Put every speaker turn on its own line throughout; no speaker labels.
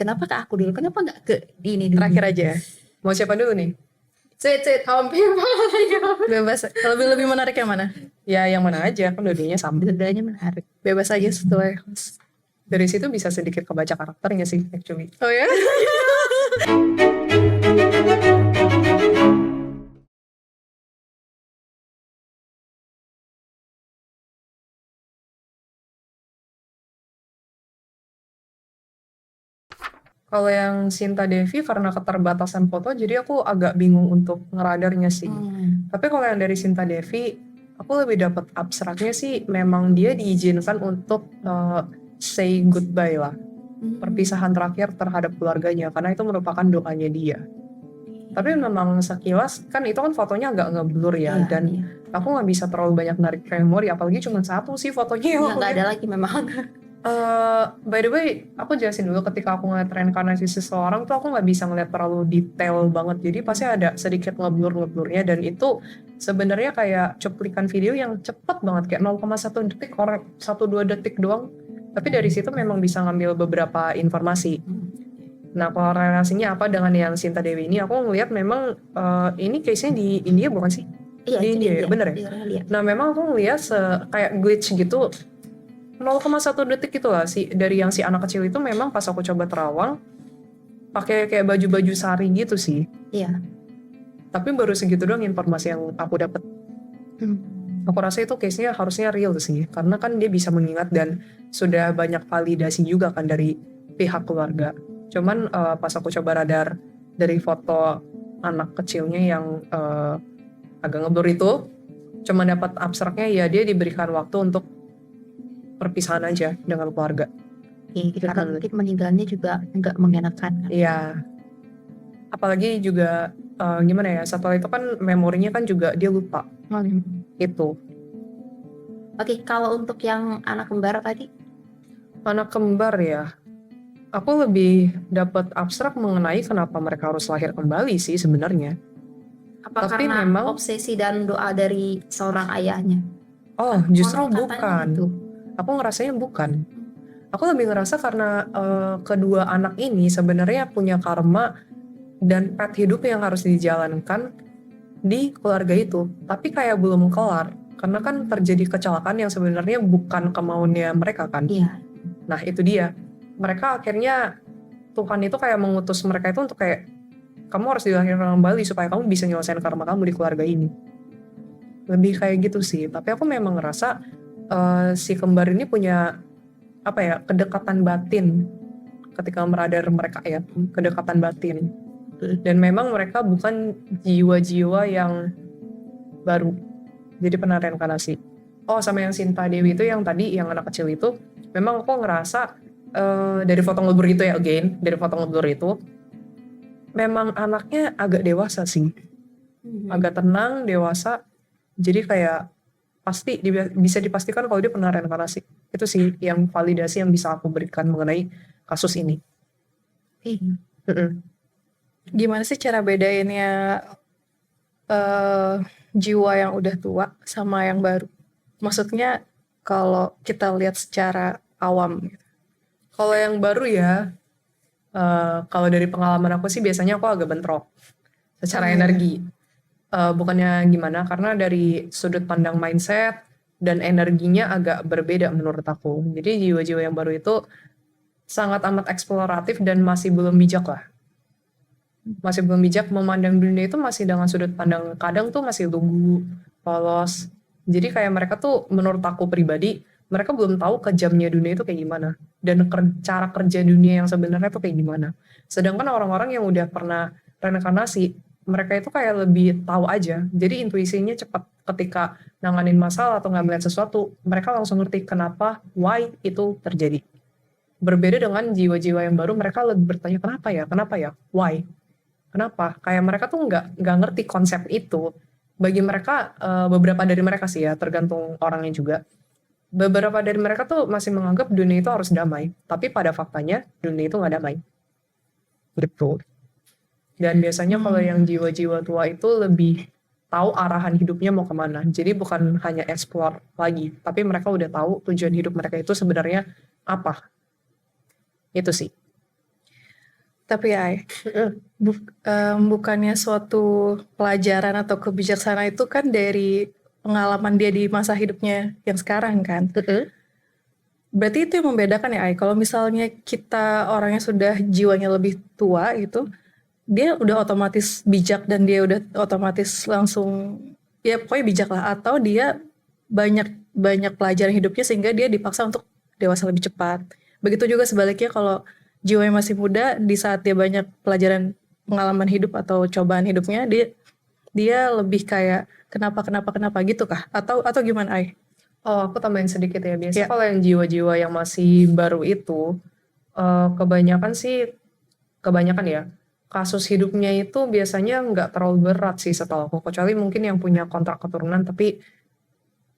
Kenapa ke aku dulu? Kenapa nggak ke ini dulu?
Terakhir aja. Mau siapa dulu nih?
Cet, hampir banget.
Bebas. Lebih menarik yang mana? Ya yang mana aja, kan dua-duanya sama.
Dua-duanya menarik.
Bebas aja setelah dari situ bisa sedikit kebaca karakternya sih actually.
Oh ya?
Kalau yang Sinta Devi karena keterbatasan foto jadi aku agak bingung untuk ngeradarnya sih. Tapi kalau yang dari Sinta Devi aku lebih dapat abstraknya sih, memang dia diizinkan untuk say goodbye lah. Perpisahan terakhir terhadap keluarganya karena itu merupakan doanya dia. Tapi memang sekilas kan itu kan fotonya agak ngeblur ya, dan aku nggak bisa terlalu banyak narik memori, apalagi cuma satu sih fotonya.
Nggak ada lagi memang.
By the way, aku jelasin dulu, ketika aku ngeliat reinkarnasi seseorang tuh aku nggak bisa ngeliat terlalu detail banget, jadi pasti ada sedikit ngeblur-ngeblurnya, dan itu sebenarnya kayak cuplikan video yang cepet banget, kayak 0,1 detik or 1-2 detik doang, tapi dari situ memang bisa ngambil beberapa informasi. Nah, korelasinya apa dengan yang Sinta Dewi ini? Aku ngeliat memang ini case-nya di India bukan sih?
Iya,
Di India ya, bener
ya?
Nah, memang aku ngeliat kayak glitch gitu, 0,1 detik gitu lah sih, dari yang si anak kecil itu memang pas aku coba terawang pakai kayak baju-baju sari gitu sih.
Iya.
Tapi baru segitu doang informasi yang aku dapat. Aku rasa itu case-nya harusnya real sih, karena kan dia bisa mengingat dan sudah banyak validasi juga kan dari pihak keluarga. Cuman pas aku coba radar dari foto anak kecilnya yang agak ngeblur itu, cuma dapat abstraknya ya dia diberikan waktu untuk perpisahan aja dengan keluarga.
Karena mungkin meninggalnya juga nggak mengenakan.
Iya. Apalagi juga gimana ya, setelah itu kan memorinya kan juga dia lupa. Itu.
Oke, kalau untuk yang anak kembar tadi?
Anak kembar ya, aku lebih dapat abstrak mengenai kenapa mereka harus lahir kembali sih sebenarnya.
Apa
Tapi
karena
memang
obsesi dan doa dari seorang ayahnya?
Oh, justru
Konon katanya
bukan.
gitu.
Aku ngerasanya bukan. Aku lebih ngerasa karena kedua anak ini sebenarnya punya karma dan path hidup yang harus dijalankan di keluarga itu, tapi kayak belum kelar karena kan terjadi kecelakaan yang sebenarnya bukan kemauannya mereka kan.
Iya.
Nah itu dia, mereka akhirnya Tuhan itu kayak mengutus mereka itu untuk kayak kamu harus dilahirkan kembali supaya kamu bisa nyelesain karma kamu di keluarga ini. Lebih kayak gitu sih. Tapi aku memang ngerasa si kembar ini punya apa ya, kedekatan batin ketika meradar mereka ya, kedekatan batin. Dan memang mereka bukan jiwa-jiwa yang baru, jadi pernah reinkarnasi. Oh, sama yang Sinta Dewi itu yang tadi yang anak kecil itu, memang aku ngerasa dari foto ngeblur itu ya, again dari foto ngeblur itu memang anaknya agak dewasa sih, agak tenang, dewasa, jadi kayak pasti bisa dipastikan kalau dia pernah reinkarnasi. Itu sih yang validasi yang bisa aku berikan mengenai kasus ini.
Gimana sih cara bedainnya jiwa yang udah tua sama yang baru? Maksudnya kalau kita lihat secara awam gitu.
Kalau yang baru ya, kalau dari pengalaman aku sih biasanya aku agak bentrok secara energi. Bukannya gimana, karena dari sudut pandang mindset dan energinya agak berbeda menurut aku. Jadi jiwa-jiwa yang baru itu sangat amat eksploratif dan masih belum bijak lah. Masih belum bijak memandang dunia itu, masih dengan sudut pandang kadang tuh masih lugu, polos. Jadi kayak mereka tuh menurut aku pribadi, mereka belum tahu kejamnya dunia itu kayak gimana. Dan cara kerja dunia yang sebenarnya tuh kayak gimana. Sedangkan orang-orang yang udah pernah reinkarnasi, mereka itu kayak lebih tahu aja. Jadi intuisinya cepat ketika nanganin masalah atau ngambilin sesuatu, mereka langsung ngerti kenapa, why itu terjadi. Berbeda dengan jiwa-jiwa yang baru, mereka lebih bertanya kenapa ya, why, kenapa? Kayak mereka tuh nggak ngerti konsep itu. Bagi mereka, beberapa dari mereka sih ya, tergantung orangnya juga. Beberapa dari mereka tuh masih menganggap dunia itu harus damai, tapi pada faktanya dunia itu nggak damai. Betul. Dan biasanya kalau yang jiwa-jiwa tua itu lebih tahu arahan hidupnya mau kemana. Jadi bukan hanya explore lagi, tapi mereka udah tahu tujuan hidup mereka itu sebenarnya apa. Itu sih.
Tapi ya, bukannya suatu pelajaran atau kebijaksanaan itu kan dari pengalaman dia di masa hidupnya yang sekarang kan. Berarti itu yang membedakan ya, Ai. Kalau misalnya kita orangnya sudah jiwanya lebih tua gitu, dia udah otomatis bijak dan dia udah otomatis langsung ya pokoknya bijak lah, atau dia banyak banyak pelajaran hidupnya sehingga dia dipaksa untuk dewasa lebih cepat. Begitu juga sebaliknya kalau jiwanya masih muda, di saat dia banyak pelajaran pengalaman hidup atau cobaan hidupnya, dia lebih kayak kenapa gitu kah? Atau gimana, Ai?
Oh, aku tambahin sedikit ya. Biasa
Ya.
kalau yang jiwa-jiwa yang masih baru itu, kebanyakan ya, kasus hidupnya itu biasanya nggak terlalu berat sih setahu aku. Kecuali mungkin yang punya kontrak keturunan, tapi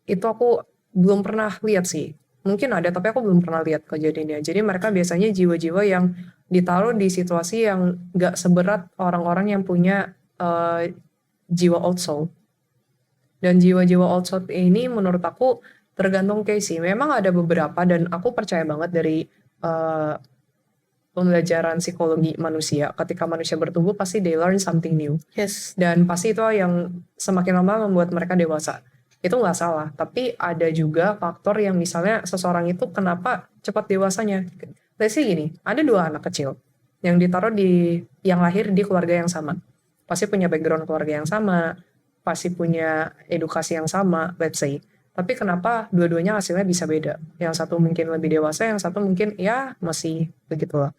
itu aku belum pernah lihat sih. Mungkin ada, tapi aku belum pernah lihat kejadiannya. Jadi mereka biasanya jiwa-jiwa yang ditaruh di situasi yang nggak seberat orang-orang yang punya jiwa old soul. Dan jiwa-jiwa old soul ini menurut aku tergantung case sih. Memang ada beberapa dan aku percaya banget dari pembelajaran psikologi manusia. Ketika manusia bertumbuh pasti they learn something new.
Yes.
Dan pasti itu yang semakin lama membuat mereka dewasa. Itu nggak salah. Tapi ada juga faktor yang misalnya seseorang itu kenapa cepat dewasanya. Let's say gini, ada 2 anak kecil yang yang lahir di keluarga yang sama. Pasti punya background keluarga yang sama, pasti punya edukasi yang sama, let's say. Tapi kenapa dua-duanya hasilnya bisa beda? Yang satu mungkin lebih dewasa, yang satu mungkin ya masih begitulah.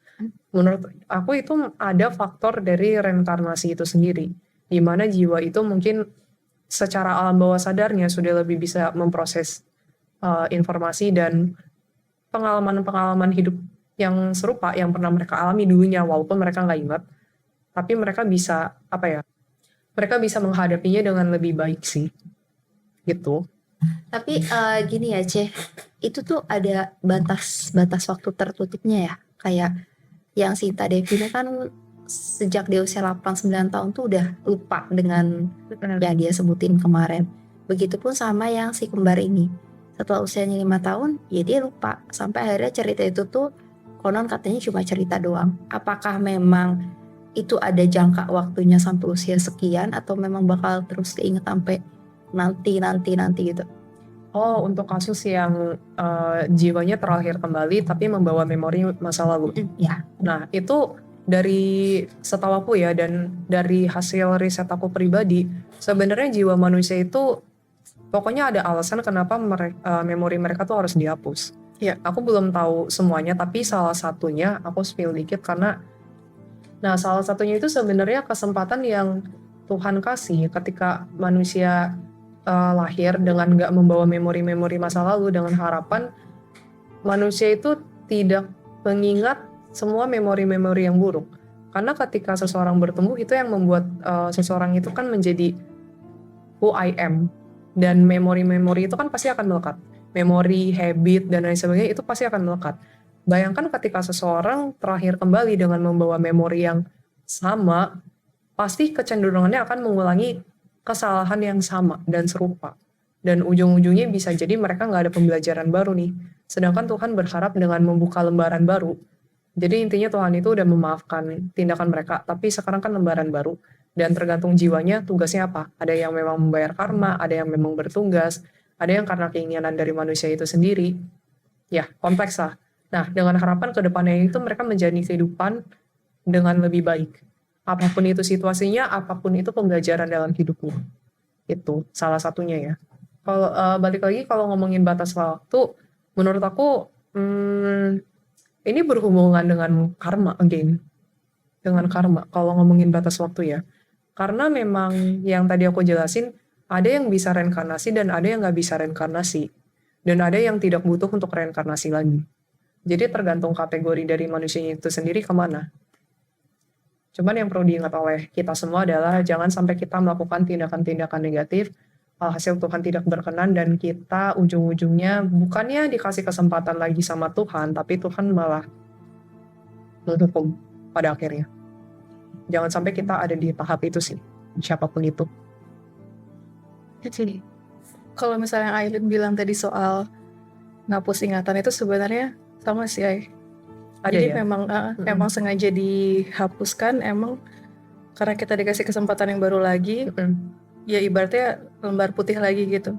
Menurut aku itu ada faktor dari reinkarnasi itu sendiri, di mana jiwa itu mungkin secara alam bawah sadarnya sudah lebih bisa memproses informasi dan pengalaman-pengalaman hidup yang serupa yang pernah mereka alami dulunya, walaupun mereka nggak ingat, tapi mereka bisa mereka bisa menghadapinya dengan lebih baik sih, gitu.
Tapi gini ya, Ceh, itu tuh ada batas waktu tertutupnya ya. Kayak yang Sinta Devina kan sejak dia usia 8-9 tahun tuh udah lupa dengan yang dia sebutin kemarin. Begitupun sama yang si kembar ini. Setelah usianya 5 tahun, ya dia lupa. Sampai akhirnya cerita itu tuh konon katanya cuma cerita doang. Apakah memang itu ada jangka waktunya sampai usia sekian atau memang bakal terus keinget sampai nanti gitu?
Oh, untuk kasus yang jiwanya terlahir kembali tapi membawa memori masa lalu.
Ya.
Nah, itu dari setahu aku ya, dan dari hasil riset aku pribadi, sebenarnya jiwa manusia itu pokoknya ada alasan kenapa memori mereka tuh harus dihapus.
Ya.
Aku belum tahu semuanya, tapi salah satunya aku spill dikit karena salah satunya itu sebenarnya kesempatan yang Tuhan kasih ketika manusia lahir dengan nggak membawa memori-memori masa lalu, dengan harapan manusia itu tidak mengingat semua memori-memori yang buruk. Karena ketika seseorang bertumbuh, itu yang membuat seseorang itu kan menjadi who I am. Dan memori-memori itu kan pasti akan melekat. Memori, habit, dan lain sebagainya itu pasti akan melekat. Bayangkan ketika seseorang terlahir kembali dengan membawa memori yang sama, pasti kecenderungannya akan mengulangi kesalahan yang sama dan serupa. Dan ujung-ujungnya bisa jadi mereka nggak ada pembelajaran baru nih. Sedangkan Tuhan berharap dengan membuka lembaran baru. Jadi intinya Tuhan itu udah memaafkan tindakan mereka, tapi sekarang kan lembaran baru. Dan tergantung jiwanya tugasnya apa. Ada yang memang membayar karma, ada yang memang bertugas, ada yang karena keinginan dari manusia itu sendiri. Ya, kompleks lah. Nah, dengan harapan ke depannya itu mereka menjalani kehidupan dengan lebih baik. Apapun itu situasinya, apapun itu pembelajaran dalam hidupnya. Itu salah satunya ya. Kalau balik lagi kalau ngomongin batas waktu, menurut aku ini berhubungan dengan karma again. Dengan karma kalau ngomongin batas waktu ya. Karena memang yang tadi aku jelasin, ada yang bisa reinkarnasi dan ada yang nggak bisa reinkarnasi. Dan ada yang tidak butuh untuk reinkarnasi lagi. Jadi tergantung kategori dari manusianya itu sendiri kemana. Cuman yang perlu diingat oleh kita semua adalah jangan sampai kita melakukan tindakan-tindakan negatif, hasil Tuhan tidak berkenan, dan kita ujung-ujungnya bukannya dikasih kesempatan lagi sama Tuhan, tapi Tuhan malah menghukum pada akhirnya. Jangan sampai kita ada di tahap itu sih, siapapun itu.
Jadi, kalau misalnya Aileen bilang tadi soal ngapus ingatan itu sebenarnya sama sih, Ai.
Ada
Jadi
ya?
emang sengaja dihapuskan emang karena kita dikasih kesempatan yang baru lagi, ya ibaratnya lembar putih lagi gitu.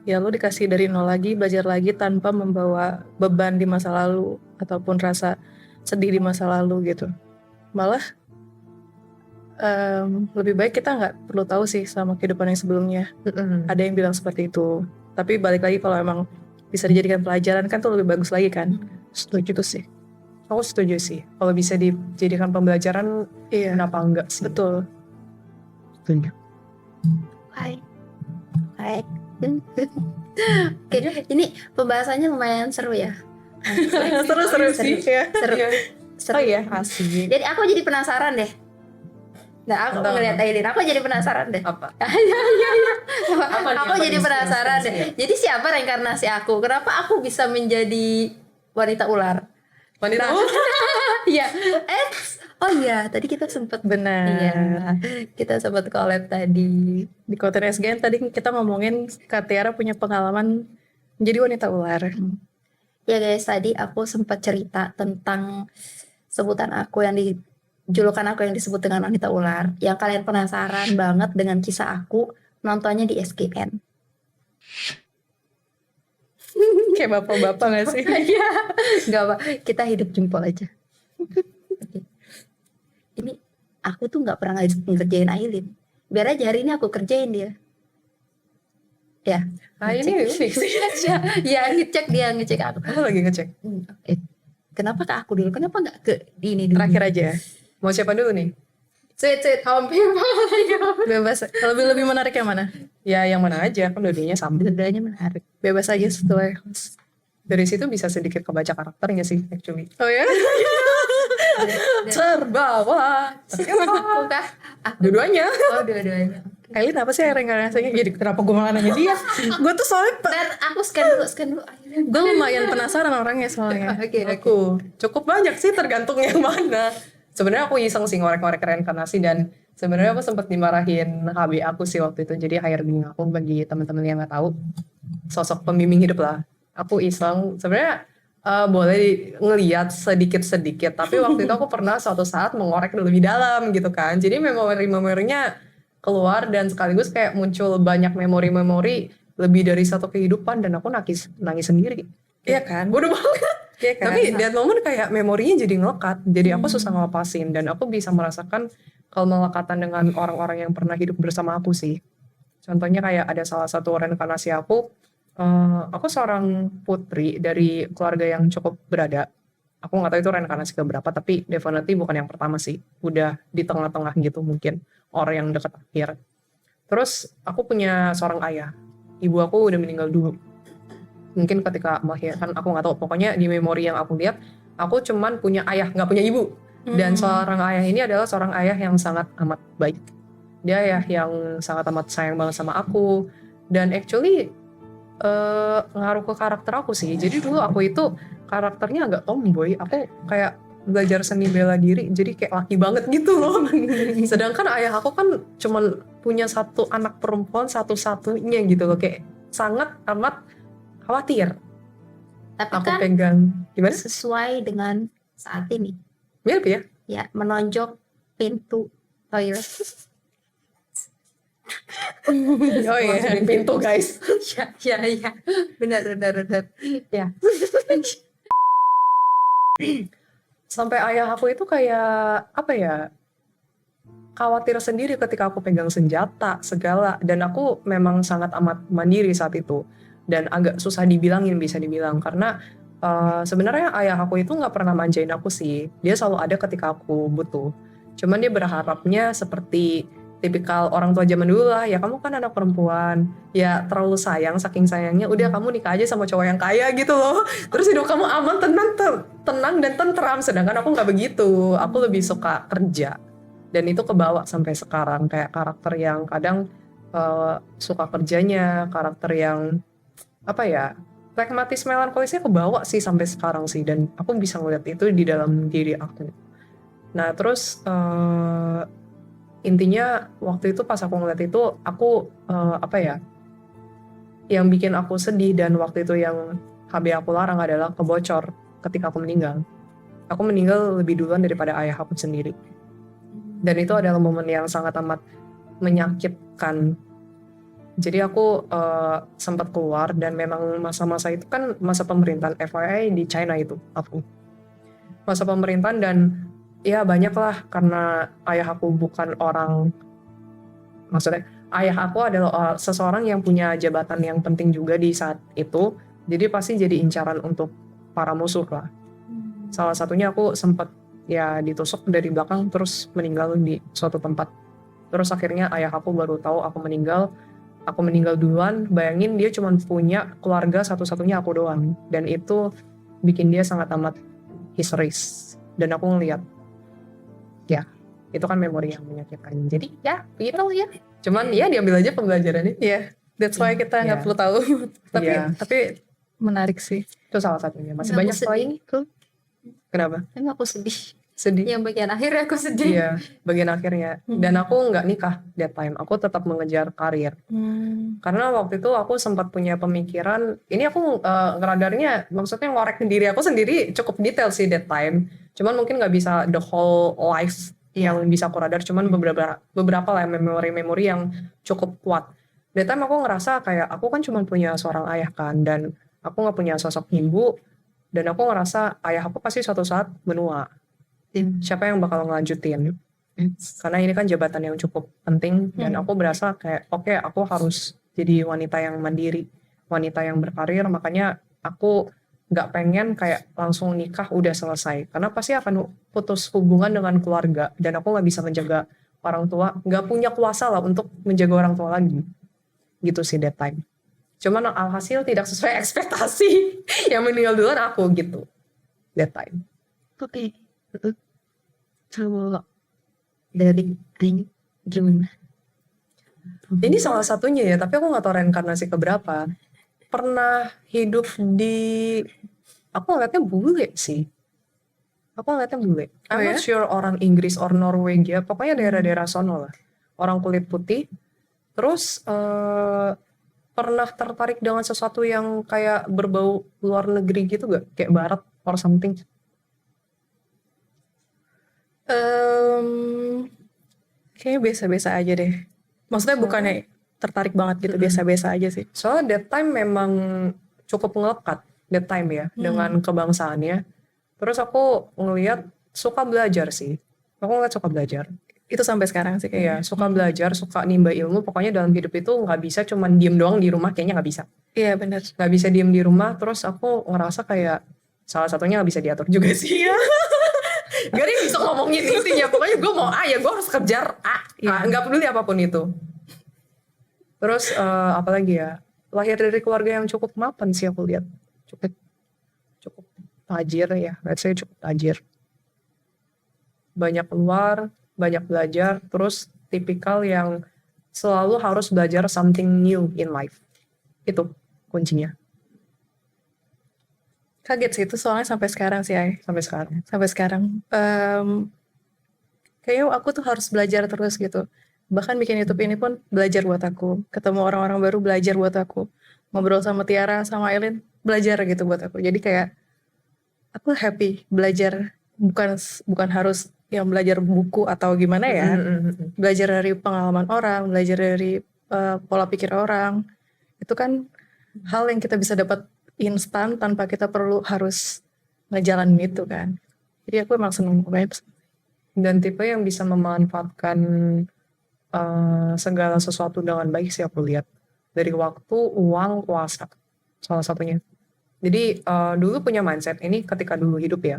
Ya lu dikasih dari nol lagi, belajar lagi tanpa membawa beban di masa lalu ataupun rasa sedih di masa lalu gitu. Malah lebih baik kita nggak perlu tahu sih sama kehidupan yang sebelumnya. Ada yang bilang seperti itu. Tapi balik lagi kalau emang bisa dijadikan pelajaran kan tuh lebih bagus lagi kan. Setuju tuh sih.
Aku setuju sih. Kalau bisa dijadikan pembelajaran,
Iya,
kenapa enggak sih?
betul.
Setuju.
Hai. Oke, ini pembahasannya lumayan seru ya.
Seru sih. Ya.
Seru.
Iya.
Seru.
Oh iya, asik.
Jadi aku jadi penasaran deh. Nah, aku
Tentang
ngeliat
apa?
Aidin, aku jadi penasaran deh.
Apa?
Aku
nih yang
jadi
paling
penasaran deh.
inspirasi
Jadi siapa reinkarnasi aku? Kenapa aku bisa menjadi wanita ular?
Wanita
Nah. Iya. Oh iya, tadi kita sempat
Benar.
Iya, kita sempat collab tadi.
Di konten SGN tadi kita ngomongin Kak Tiara punya pengalaman menjadi wanita ular.
Ya guys, tadi aku sempat cerita tentang sebutan aku yang julukan aku yang disebut dengan wanita ular. Yang kalian penasaran banget dengan kisah aku, nontonnya di SGN.
Kayak bapak-bapak gak sih?
Iya, nggak apa, kita hidup jempol aja. Oke. Ini aku tuh nggak pernah ngerjain Ailin. Biar aja hari ini aku kerjain dia. Ya.
Nah ini unik sih.
Ya ngecek aku.
Aku lagi ngecek.
Kenapa ke aku dulu? Kenapa nggak ke ini dulu?
Terakhir aja.
Mau siapa dulu nih?
Sweet home people.
Bebas. Lebih menarik yang mana?
Ya yang mana aja, kan dua-duanya sama.
Dua-duanya menarik.
Bebas aja setelah.
Dari situ bisa sedikit kebaca karakternya sih, actually.
Oh ya?
Terbawa.
Aku kah? Aku.
Dua-duanya.
Oh dua-duanya.
Ailin apa sih reinkarnasinya? Jadi kenapa gue malah nanya dia? Gue tuh soalnya
Dan aku scan dulu.
gue lumayan penasaran orangnya soalnya.
Oke.
Aku cukup banyak sih, tergantung yang mana. Sebenarnya aku iseng sih ngorek-ngorek reinkarnasi, dan sebenarnya aku sempat dimarahin HB aku sih waktu itu. Jadi hiring aku, bagi teman-teman yang nggak tahu, sosok pembimbing hidup lah. Aku iseng sebenarnya boleh ngelihat sedikit-sedikit, tapi waktu itu aku pernah suatu saat mengorek lebih dalam gitu kan. Jadi memori-memorinya keluar, dan sekaligus kayak muncul banyak memori-memori lebih dari satu kehidupan, dan aku nangis sendiri.
Iya kan?
Bodoh banget.
Iya kan?
Tapi that moment kayak memorinya jadi ngelekat, jadi aku susah ngelepasin, dan aku bisa merasakan kemelekatan dengan orang-orang yang pernah hidup bersama aku sih. Contohnya kayak ada salah satu reinkarnasi aku seorang putri dari keluarga yang cukup berada. Aku nggak tahu itu reinkarnasi keberapa, tapi definitely bukan yang pertama sih. Udah di tengah-tengah gitu mungkin, orang yang dekat akhir. Terus aku punya seorang ayah. Ibu aku udah meninggal dulu. Mungkin ketika melahirkan, aku nggak tahu. Pokoknya di memori yang aku lihat, aku cuman punya ayah, nggak punya ibu. Dan seorang ayah ini adalah seorang ayah yang sangat amat baik. Dia ayah yang sangat amat sayang banget sama aku. Dan actually ngaruh ke karakter aku sih. Jadi dulu aku itu karakternya agak tomboy. Aku kayak belajar seni bela diri, jadi kayak laki banget gitu loh. Sedangkan ayah aku kan cuman punya satu anak perempuan satu-satunya gitu loh. Kayak sangat amat khawatir.
Tapi
Aku
kan
pegang, gimana?
sesuai dengan saat ini.
Mirip ya?
Ya, menonjok pintu toilet.
Oh iya, masukin pintu guys.
Ya. Benar. Ya.
Sampai ayah aku itu kayak apa ya, khawatir sendiri ketika aku pegang senjata segala, dan aku memang sangat amat mandiri saat itu, dan agak susah dibilangin, bisa dibilang, karena sebenarnya ayah aku itu nggak pernah manjain aku sih. Dia selalu ada ketika aku butuh, cuman dia berharapnya seperti tipikal orang tua zaman dulu lah, ya kamu kan anak perempuan, ya terlalu sayang, saking sayangnya udah kamu nikah aja sama cowok yang kaya gitu loh, terus hidup kamu aman, tenang dan tentram. Sedangkan aku nggak begitu, aku lebih suka kerja, dan itu kebawa sampai sekarang, kayak karakter yang kadang suka kerjanya, karakter yang apa ya, pragmatis melankolisnya kebawa sih sampai sekarang sih, dan aku bisa ngeliat itu di dalam diri aku. Nah terus intinya waktu itu pas aku ngeliat itu, aku apa ya, yang bikin aku sedih dan waktu itu yang HB aku larang adalah kebocor ketika aku meninggal. Aku meninggal lebih duluan daripada ayah aku sendiri. Dan itu adalah momen yang sangat amat menyakitkan. Jadi aku sempat keluar dan memang masa-masa itu kan masa pemerintahan FYI di China itu aku. Masa pemerintahan dan ya banyak lah karena ayah aku bukan orang, maksudnya ayah aku adalah seseorang yang punya jabatan yang penting juga di saat itu. Jadi pasti jadi incaran untuk para musuh lah. Salah satunya aku sempat ya ditusuk dari belakang terus meninggal di suatu tempat. Terus akhirnya ayah aku baru tahu aku meninggal duluan. Bayangin dia cuma punya keluarga satu-satunya aku doang. Dan itu bikin dia sangat amat histeris. Dan aku ngeliat, ya itu kan memori yang menyakitkan. Jadi ya begitu ya. Cuman ya diambil aja pembelajarannya.
Iya, that's why kita nggak
Iya.
perlu tahu.
Iya.
Tapi menarik sih.
Itu salah satunya. Masih
Aku
banyak
sedih.
lain. Kenapa?
Tapi aku sedih.
Sedih.
Yang bagian akhir aku sedih.
Iya, bagian akhirnya. Dan aku nggak nikah that time. Aku tetap mengejar karir. Karena waktu itu aku sempat punya pemikiran, ini aku ngeradarnya, maksudnya ngorek diri aku sendiri cukup detail sih that time. Cuman mungkin nggak bisa the whole life yang bisa aku radar, cuman beberapa lah memori-memori yang cukup kuat. That time aku ngerasa kayak aku kan cuma punya seorang ayah kan, dan aku nggak punya sosok ibu, dan aku ngerasa ayah aku pasti suatu saat menua. Siapa yang bakal ngelanjutin? Karena ini kan jabatan yang cukup penting, dan aku berasa kayak oke, aku harus jadi wanita yang mandiri, wanita yang berkarir. Makanya aku nggak pengen kayak langsung nikah udah selesai, karena pasti akan putus hubungan dengan keluarga, dan aku nggak bisa menjaga orang tua, nggak punya kuasa lah untuk menjaga orang tua lagi, gitu sih that time. Cuman alhasil tidak sesuai ekspektasi. Yang meninggal duluan aku gitu that time.
Oke. Kalau dari ini gimana?
Ini salah satunya ya, tapi aku nggak tahu reinkarnasi keberapa. Pernah hidup di, aku ngeliatnya bule sih. Aku ngeliatnya bule. I'm not sure orang Inggris or Norwegia, pokoknya daerah-daerah sono lah. Orang kulit putih. Terus pernah tertarik dengan sesuatu yang kayak berbau luar negeri gitu gak? Kayak barat or something.
Kayaknya biasa-biasa aja deh. Maksudnya bukannya tertarik banget gitu, biasa-biasa aja sih.
Soalnya that time memang cukup ngelekat that time ya dengan kebangsaannya. Terus aku ngelihat suka belajar sih. Aku ngeliat suka belajar.
Itu sampai sekarang sih kayaknya.
Iya, suka belajar, suka nimba ilmu. Pokoknya dalam hidup itu nggak bisa cuman diem doang di rumah, kayaknya nggak bisa.
Iya benar.
Nggak bisa diem di rumah. Terus aku ngerasa kayak salah satunya nggak bisa diatur juga sih. Gak ada yang bisa ngomongin intinya. Pokoknya gue mau A ya gue harus kejar A. Nggak peduli apapun itu. Terus apalagi ya, lahir dari keluarga yang cukup mapan sih aku lihat. Cukup tajir ya, let's say cukup tajir. Banyak keluar, banyak belajar, terus tipikal yang selalu harus belajar something new in life. Itu kuncinya.
Kaget sih itu soalnya sampai sekarang sih Ay.
Sampai sekarang.
Sampai sekarang. Kayaknya aku tuh harus belajar terus gitu. Bahkan bikin YouTube ini pun belajar buat aku. Ketemu orang-orang baru belajar buat aku. Ngobrol sama Tiara, sama Elin, belajar gitu buat aku. Jadi kayak aku happy belajar. Bukan harus yang belajar buku atau gimana ya. Belajar dari pengalaman orang, belajar dari pola pikir orang. Itu kan hal yang kita bisa dapat instan tanpa kita perlu harus ngejalanin itu kan. Jadi aku emang seneng banget.
Dan tipe yang bisa memanfaatkan segala sesuatu dengan baik sih aku lihat. Dari waktu, uang, kuasa. Salah satunya. Jadi dulu punya mindset ini ketika dulu hidup ya.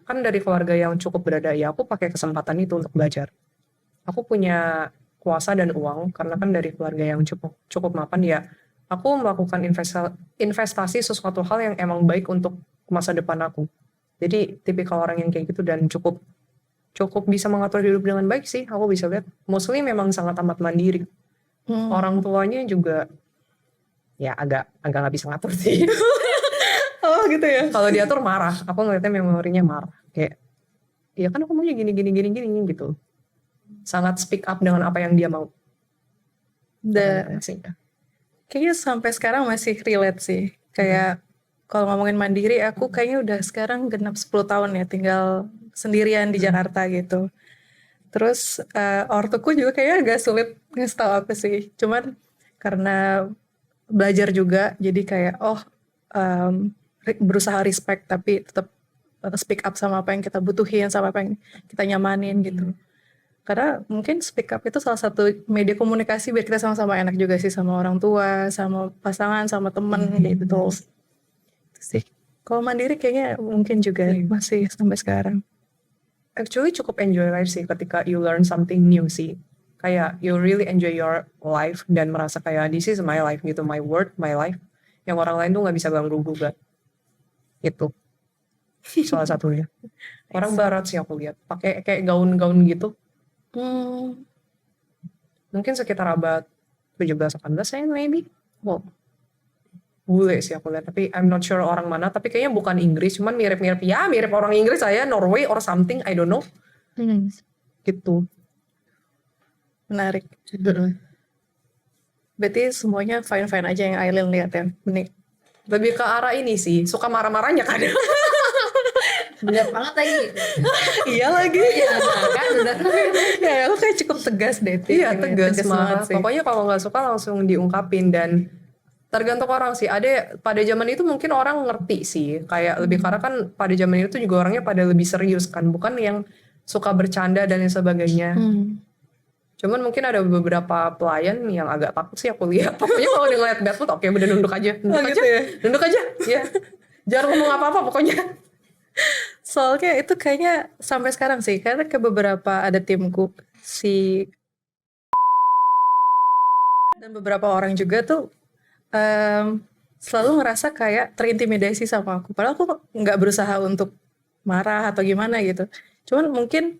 Kan dari keluarga yang cukup berdaya, aku pakai kesempatan itu untuk belajar. Aku punya kuasa dan uang karena kan dari keluarga yang cukup mapan ya. Aku melakukan investasi sesuatu hal yang emang baik untuk masa depan aku. Jadi tipikal orang yang kayak gitu dan cukup bisa mengatur hidup dengan baik sih. Aku bisa lihat. Mostly memang sangat amat mandiri. Orang tuanya juga ya agak nggak bisa ngatur sih.
Oh gitu ya.
Kalau diatur marah. Aku ngeliatnya memorinya marah. Kayak ya kan aku maunya gini gitu. Sangat speak up dengan apa yang dia mau.
Kayaknya sampai sekarang masih relate sih. Kayak kalau ngomongin mandiri, aku kayaknya udah sekarang genap 10 tahun ya tinggal sendirian di Jakarta gitu. Terus ortuku juga kayaknya agak sulit ngasih tahu aku sih. Cuman karena belajar juga, jadi kayak berusaha respect tapi tetap speak up sama apa yang kita butuhin, sama apa yang kita nyamanin gitu. Karena mungkin speak up itu salah satu media komunikasi biar kita sama-sama enak juga sih sama orang tua, sama pasangan, sama temen gitu. Itu sih. Kalau mandiri kayaknya mungkin juga masih sampai sekarang.
Actually cukup enjoy life sih ketika you learn something new sih. Kayak you really enjoy your life dan merasa kayak this is my life gitu, my world, my life. Yang orang lain tuh nggak bisa ganggu gugat. Itu salah satunya. Orang barat sih aku lihat pakai kayak gaun-gaun gitu. Mungkin sekitar abad 17-18 ya maybe. Wow. Bule sih aku lihat, tapi I'm not sure orang mana, tapi kayaknya bukan Inggris, cuman mirip-mirip ya, mirip orang Inggris saya, Norway or something, I don't know. Gitu.
Menarik. Berarti semuanya fine-fine aja yang Aileen lihat ya. Benih.
Lebih ke arah ini sih, suka marah-marahnya kan.
Bener banget lagi.
Iya lagi.
Iya kan bener.
Ya aku kayak cukup tegas deh.
Iya tegas
banget
marah.
sih.
Pokoknya kalau nggak suka langsung diungkapin, dan tergantung orang sih. Ada pada zaman itu mungkin orang ngerti sih, kayak lebih karena kan pada zaman itu juga orangnya pada lebih serius kan, bukan yang suka bercanda dan lain sebagainya. Cuman mungkin ada beberapa pelayan yang agak takut sih aku lihat. Pokoknya kalau udah ngeliat Batfoot, oke udah nunduk aja,
gitu ya?
nunduk aja, ya. Jangan ngomong apa-apa pokoknya.
Soalnya itu kayaknya sampai sekarang sih, karena ke beberapa ada timku si dan beberapa orang juga tuh selalu ngerasa kayak terintimidasi sama aku. Padahal aku nggak berusaha untuk marah atau gimana gitu. Cuman mungkin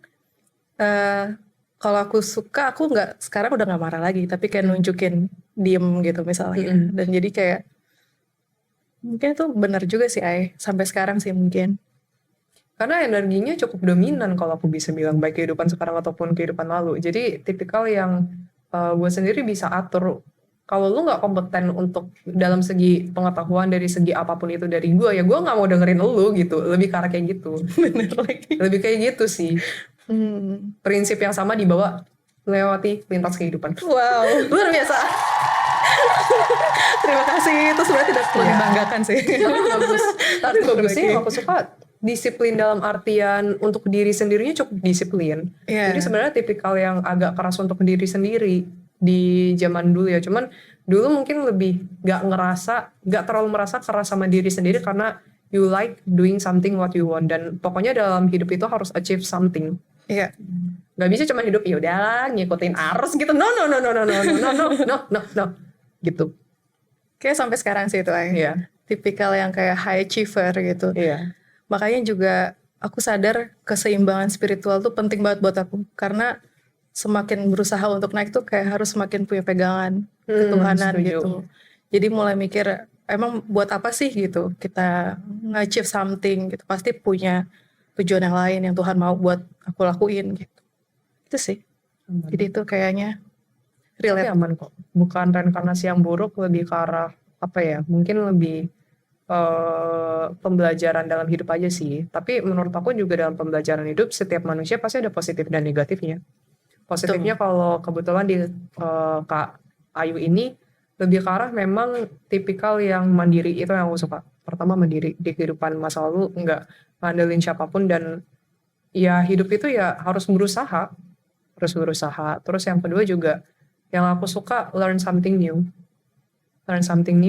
kalau aku suka, aku nggak sekarang udah nggak marah lagi, tapi kayak nunjukin diem gitu misalnya. Dan jadi kayak mungkin itu benar juga sih sampai sekarang sih mungkin.
Karena energinya cukup dominan kalau aku bisa bilang, baik kehidupan sekarang ataupun kehidupan lalu. Jadi tipikal yang gue sendiri bisa atur. Kalau lu nggak kompeten untuk dalam segi pengetahuan dari segi apapun itu dari gue, ya gue nggak mau dengerin lu gitu. Lebih ke arah kayak gitu.
Bener lagi.
Lebih kayak gitu sih. Prinsip yang sama dibawa melewati lintas kehidupan.
Wow,
Luar biasa.
terima kasih. Itu sebenarnya tidak perlu dibanggakan sih.
Bagus. Tapi bagus sih, aku suka disiplin dalam artian untuk diri sendirinya cukup disiplin.
Yeah.
Jadi sebenarnya tipikal yang agak keras untuk diri sendiri di zaman dulu ya. Cuman dulu mungkin lebih gak terlalu merasa keras sama diri sendiri karena you like doing something what you want, dan pokoknya dalam hidup itu harus achieve something.
Iya.
Gak bisa cuma hidup ya udahlah ngikutin arus gitu. No. Gitu.
Kayak sampai sekarang sih itu
Iya.
tipikal yang kayak high achiever gitu.
Iya.
Makanya juga aku sadar keseimbangan spiritual tuh penting banget buat aku. Karena semakin berusaha untuk naik tuh kayak harus semakin punya pegangan ketuhanan
setuju.
gitu. Jadi mulai mikir emang buat apa sih gitu kita nge-achieve something gitu. Pasti punya tujuan yang lain yang Tuhan mau buat aku lakuin gitu. Itu sih. Jadi itu kayaknya
Tapi
relate.
aman kok. Bukan reinkarnasi yang buruk, lebih ke arah apa ya? Mungkin lebih pembelajaran dalam hidup aja sih. Tapi menurut aku juga dalam pembelajaran hidup setiap manusia pasti ada positif dan negatifnya. Positifnya kalau kebetulan di Kak Ayu ini lebih ke arah memang tipikal yang mandiri, itu yang aku suka. Pertama mandiri di kehidupan masa lalu, nggak ngandelin siapapun, dan ya hidup itu ya harus berusaha. Terus yang kedua juga yang aku suka learn something new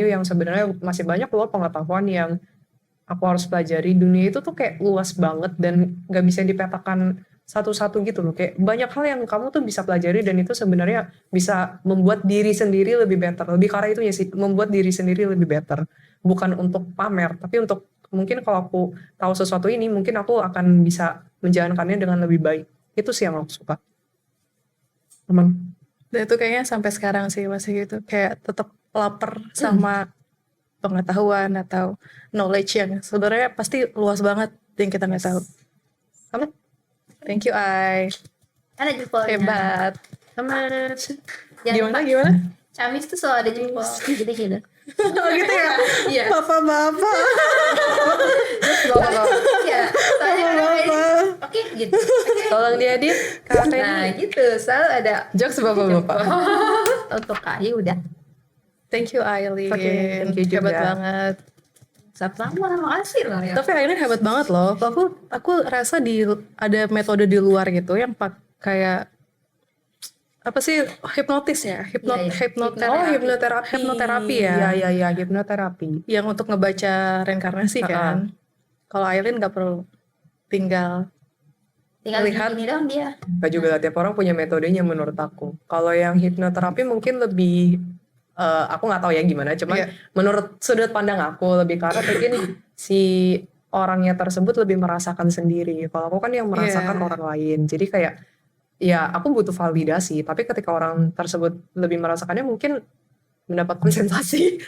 yang sebenarnya masih banyak loh pengetahuan yang aku harus pelajari. Dunia itu tuh kayak luas banget dan gak bisa dipetakan satu-satu gitu loh. Kayak banyak hal yang kamu tuh bisa pelajari, dan itu sebenarnya bisa membuat diri sendiri lebih better. Lebih karena itu ya sih, membuat diri sendiri lebih better. Bukan untuk pamer, tapi untuk mungkin kalau aku tahu sesuatu ini, mungkin aku akan bisa menjalankannya dengan lebih baik. Itu sih yang aku suka. Teman.
Dan itu kayaknya sampai sekarang sih masih gitu. Kayak tetap lapar sama pengetahuan atau knowledge yang sebenarnya pasti luas banget yang kita nggak tahu.
Sama?
Thank you,
Ada jempolnya.
Hebat.
Sama.
Jangan lupa,
Gimana?
Camis tuh selalu ada jempol. Jadi gitu.
Oh gitu ya?
Iya.
Bapak-bapak.
Iya. Soalnya kadang kayak,
Bapak-bapak.
oke gitu. Oke.
Tolong diedit Kak
Nah
Feni.
gitu, selalu ada
Jokes bapak-bapak.
untuk Kayu udah.
Thank you Aileen.
Oke, thank you
Hebat
juga.
banget.
Sama, makasih loh ya.
Tapi Aileen hebat banget loh. Aku rasa ada metode di luar gitu yang kayak apa sih, hipnotis ya,
Iya, iya.
Hipnoterapi.
Hipnoterapi ya.
Iya, hipnoterapi.
Yang untuk ngebaca reinkarnasi kan. Kalau Aileen nggak perlu, tinggal
Tinggal
lihat.
gini dong dia.
Gak juga lah, tiap orang punya metodenya menurut aku. Kalau yang hipnoterapi mungkin lebih, aku nggak tahu ya gimana, cuman
Iya.
menurut sudut pandang aku lebih karena mungkin si orangnya tersebut lebih merasakan sendiri. Kalau aku kan yang merasakan
Iya.
orang lain, jadi kayak ya aku butuh validasi. Tapi ketika orang tersebut lebih merasakannya mungkin mendapatkan sensasi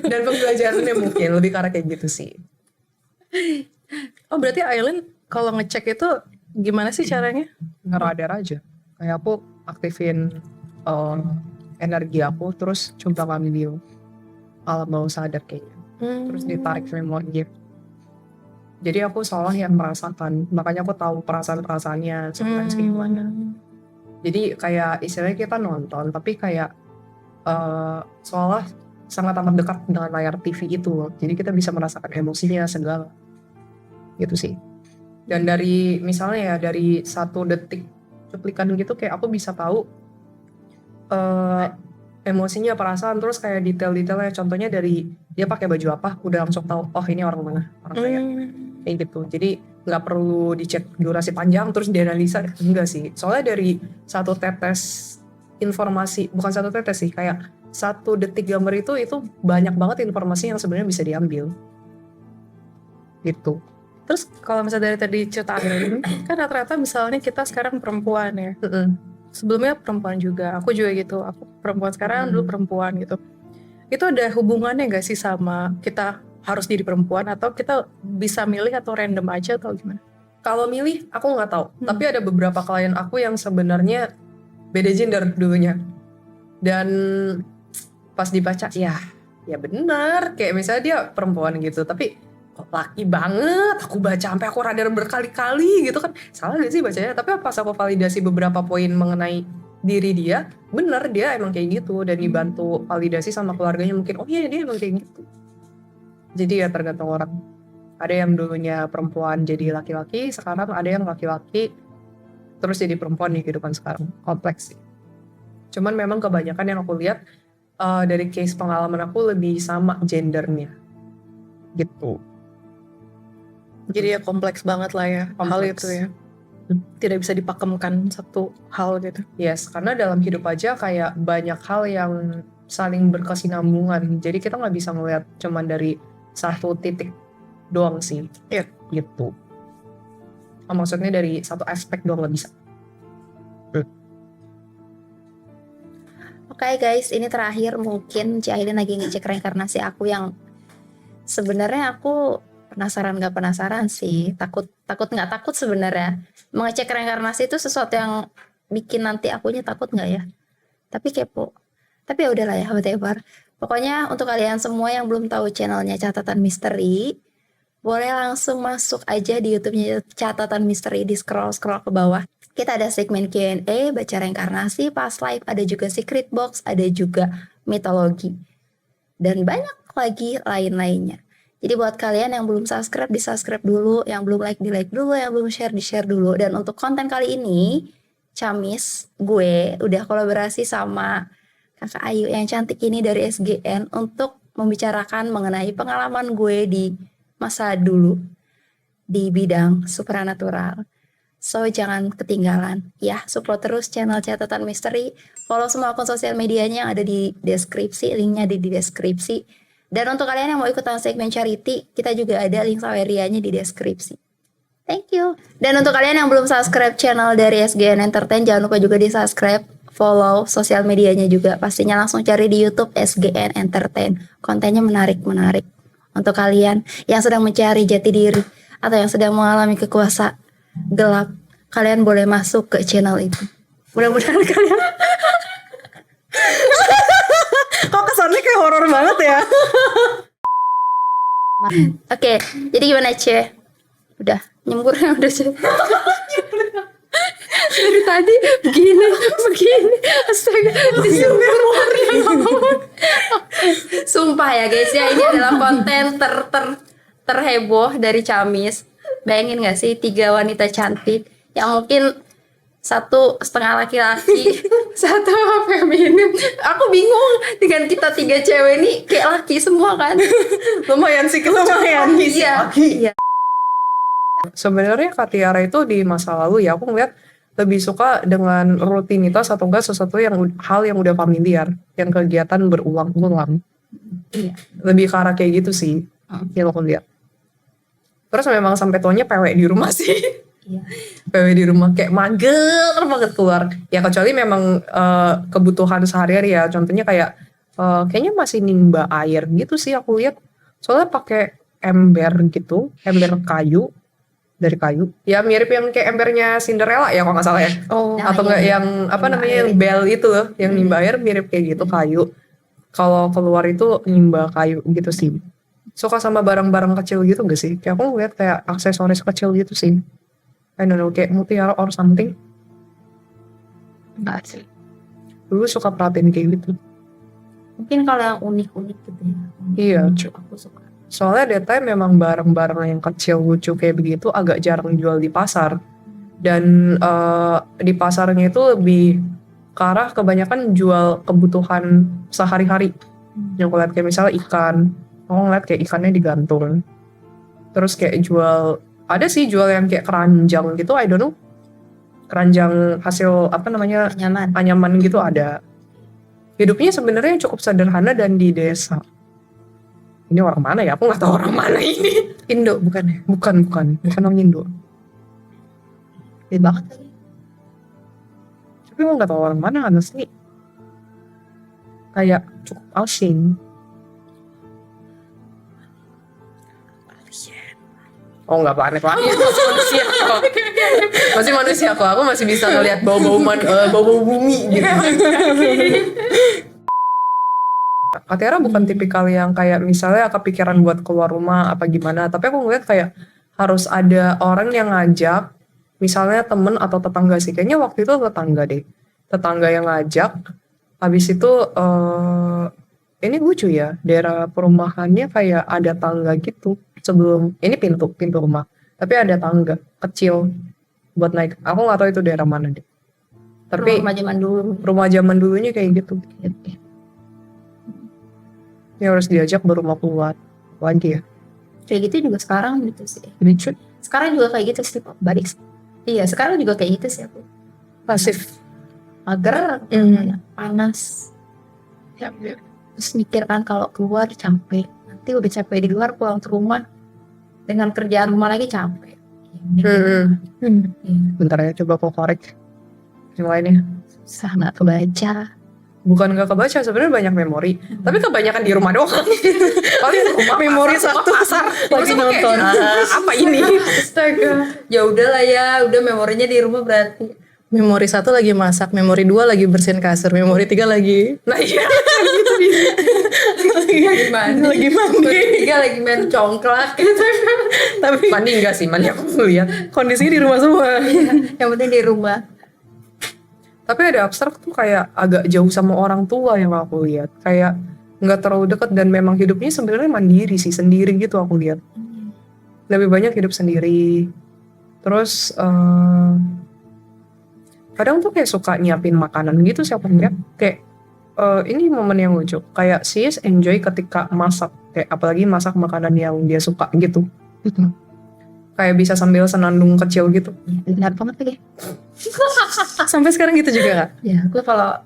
dan pembelajarannya mungkin lebih karena kayak gitu sih.
Oh berarti Aileen kalau ngecek itu gimana sih caranya?
Ngeradar aja, kayak aku aktifin energi aku terus coba ngambil video alam bawah sadar kayaknya, terus ditarik remote gitu. Jadi aku seolah yang merasakan, makanya aku tahu perasaan-perasaannya sometimes kayak gimana. Jadi kayak istilahnya kita nonton tapi kayak seolah sangat amat dekat dengan layar TV itu, jadi kita bisa merasakan emosinya segala gitu sih. Dan dari misalnya ya dari 1 detik cuplikan gitu kayak aku bisa tahu emosinya, perasaan, terus kayak detail-detailnya. Contohnya dari dia pakai baju apa udah langsung tahu oh ini orang mana, orang kaya, kayak gitu. Jadi nggak perlu dicek durasi panjang terus dianalisa, enggak sih. Soalnya dari 1 tetes informasi, bukan 1 tetes sih, kayak 1 detik gambar itu banyak banget informasi yang sebenarnya bisa diambil gitu.
Terus kalau misalnya dari tadi cerita Aileen, kan rata-rata misalnya kita sekarang perempuan ya. Sebelumnya perempuan juga, aku juga gitu. Aku perempuan sekarang, dulu perempuan gitu. Itu ada hubungannya gak sih sama kita harus jadi perempuan, atau kita bisa milih atau random aja atau gimana?
Kalau milih aku nggak tahu, tapi ada beberapa klien aku yang sebenarnya beda gender dulunya, dan pas dibaca ya benar, kayak misalnya dia perempuan gitu tapi kok laki banget, aku baca sampai aku radar berkali-kali gitu kan, salah gak sih bacanya? Tapi pas aku validasi beberapa poin mengenai diri dia, bener dia emang kayak gitu, dan dibantu validasi sama keluarganya mungkin, oh iya dia emang kayak gitu. Jadi ya tergantung orang. Ada yang dulunya perempuan jadi laki-laki, sekarang ada yang laki-laki terus jadi perempuan di kehidupan sekarang. Kompleks sih. Cuman memang kebanyakan yang aku lihat dari case pengalaman aku lebih sama gendernya gitu.
Jadi ya kompleks banget lah ya, hal
Kompleks.
itu ya. Tidak bisa dipakemkan satu hal gitu.
Yes, karena dalam hidup aja kayak banyak hal yang saling berkesinambungan. Jadi kita nggak bisa ngeliat cuman dari 1 titik doang sih.
Iya.
Gitu. Maksudnya dari 1 aspek doang nggak bisa.
Oke guys, ini terakhir mungkin Ci Aileen lagi ngecek reinkarnasi aku yang sebenarnya aku penasaran gak penasaran sih, takut nggak takut sebenarnya. Mengecek reinkarnasi itu sesuatu yang bikin nanti akunya takut nggak ya? Tapi kepo. Tapi ya udahlah ya, whatever. Pokoknya untuk kalian semua yang belum tahu channelnya Catatan Misteri, boleh langsung masuk aja di YouTube-nya Catatan Misteri, di scroll ke bawah. Kita ada segmen Q&A, baca reinkarnasi, pas live, ada juga secret box, ada juga mitologi. Dan banyak lagi lain-lainnya. Jadi buat kalian yang belum subscribe, di subscribe dulu, yang belum like, di like dulu, yang belum share, di share dulu. Dan untuk konten kali ini, Camis, gue udah kolaborasi sama Kakak Ayu yang cantik ini dari SGN untuk membicarakan mengenai pengalaman gue di masa dulu di bidang supranatural. So jangan ketinggalan ya, support terus channel Catatan Misteri, follow semua akun sosial medianya yang ada di deskripsi, linknya ada di deskripsi. Dan untuk kalian yang mau ikutan segmen charity, kita juga ada link Sawerianya di deskripsi. Thank you. Dan untuk kalian yang belum subscribe channel dari SGN Entertain, jangan lupa juga di subscribe, follow sosial medianya juga. Pastinya langsung cari di YouTube SGN Entertain. Kontennya menarik-menarik. Untuk kalian yang sedang mencari jati diri atau yang sedang mengalami kekuasaan gelap, kalian boleh masuk ke channel itu. Mudah-mudahan kalian kok kesel
kesannya kayak horor banget ya.
Oke, jadi gimana Ce? Udah nyemburnya udah Ce. Dari tadi begini, astaga, disembur. Sumpah ya guys ya, ini adalah konten terheboh dari Camis. Bayangin gak sih 3 wanita cantik yang mungkin 1,5 laki-laki, 1 feminim. Aku bingung dengan kita 3 cewek nih kayak laki semua kan.
Lumayan sih kita lumayan.
Iya. Iya.
Sebenarnya Kak Tiara itu di masa lalu ya aku ngeliat lebih suka dengan rutinitas atau enggak sesuatu yang hal yang udah familiar, yang kegiatan berulang-ulang.
Iya.
Lebih ke arah kayak gitu sih yang aku lihat. Terus memang sampai tuanya PW di rumah sih.
Iya.
PW di rumah kayak mager banget keluar. Ya kecuali memang kebutuhan sehari-hari ya. Contohnya kayak kayaknya masih nimba air gitu sih aku lihat. Soalnya pakai ember gitu, ember kayu dari kayu. Ya mirip yang kayak embernya Cinderella ya kalau nggak salah ya.
Oh,
Nah,
Atau
iya,
enggak
iya.
yang apa
Nimba
namanya
air
yang
itu.
bell itu loh, yang nimba air mirip kayak gitu kayu. Kalau keluar itu nimba kayu gitu sih. Suka sama barang-barang kecil gitu gak sih? Kayak aku ngeliat kayak aksesoris kecil gitu sih. I don't know, kayak mutiara or something.
Enggak sih.
Dulu suka perhatiin kayak gitu.
Mungkin kalau yang unik-unik gitu ya.
Iya.
Lucu, aku suka.
Soalnya that time memang barang-barang yang kecil lucu kayak begitu agak jarang jual di pasar. Dan di pasarnya itu lebih ke arah kebanyakan jual kebutuhan sehari-hari. Yang aku lihat kayak misalnya ikan. Aku ngeliat kayak ikannya digantung. Terus kayak jual, ada sih jual yang kayak keranjang gitu, I don't know. Keranjang hasil apa namanya,
Nyaman.
anyaman gitu ada. Hidupnya sebenarnya cukup sederhana dan di desa. Ini orang mana ya? Aku nggak tahu orang mana ini.
Indo bukan ya?
Bukan orang Indo.
Gede banget lagi.
Tapi aku nggak tahu orang mana honestly. Kayak cukup asing. Oh nggak planet lagi, masih manusia kok. Masih manusia kok, aku masih bisa ngeliat bau-bau bumi gitu. Kak Tiara bukan tipikal yang kayak misalnya kepikiran buat keluar rumah apa gimana, tapi aku ngeliat kayak harus ada orang yang ngajak, misalnya temen atau tetangga sih, kayaknya waktu itu tetangga deh. Tetangga yang ngajak, habis itu ini lucu ya, daerah perumahannya kayak ada tangga gitu. Sebelum ini pintu rumah, tapi ada tangga kecil buat naik. Aku nggak tahu itu daerah mana deh. Tapi
Rumah zaman dulu.
rumah zaman dulunya kayak gitu. Ya harus diajak baru mau keluar lagi ya.
Kayak gitu juga sekarang gitu sih.
Lucu.
Sekarang juga kayak gitu sih Pak. Balik. Iya, sekarang juga kayak gitu sih aku.
Pasif.
Mager, panas.
Ya, ya.
Terus mikir kan kalau keluar capek. Nanti udah capek di luar pulang ke rumah. Dengan kerjaan rumah lagi capek. Iya.
Bentar ya, coba aku korek yang lainnya.
Susah nggak kebaca.
Bukan nggak kebaca, sebenarnya banyak memori. Tapi kebanyakan di rumah doang. Paling rumah
Memori
pasar,
satu.
rumah pasar.
Lagi
Terus aku kayak,
nonton.
apa ini?
Astaga. Ya udahlah ya, udah memorinya di rumah berarti.
Memori 1 lagi masak, memori 2 lagi bersihin kasur, memori 3 lagi
Nah iya.
Lagi mandi.
lagi mandi.
Memori 3 lagi main congklak gitu.
Tapi
Mandi enggak sih, mandi aku lihat.
kondisinya di rumah semua.
Yang penting di rumah.
Tapi ada abstrak tuh kayak agak jauh sama orang tua yang aku lihat. Kayak nggak terlalu dekat dan memang hidupnya sebenarnya mandiri sih, sendiri gitu aku lihat. Lebih banyak hidup sendiri. Terus kadang tuh kayak suka nyiapin makanan gitu sih aku lihat. Kayak ini momen yang lucu. Kayak sis enjoy ketika masak. Kayak apalagi masak makanan yang dia suka gitu. Kayak bisa sambil senandung kecil gitu.
Benar banget lagi.
Sampai sekarang gitu juga Kak?
Ya, aku kalau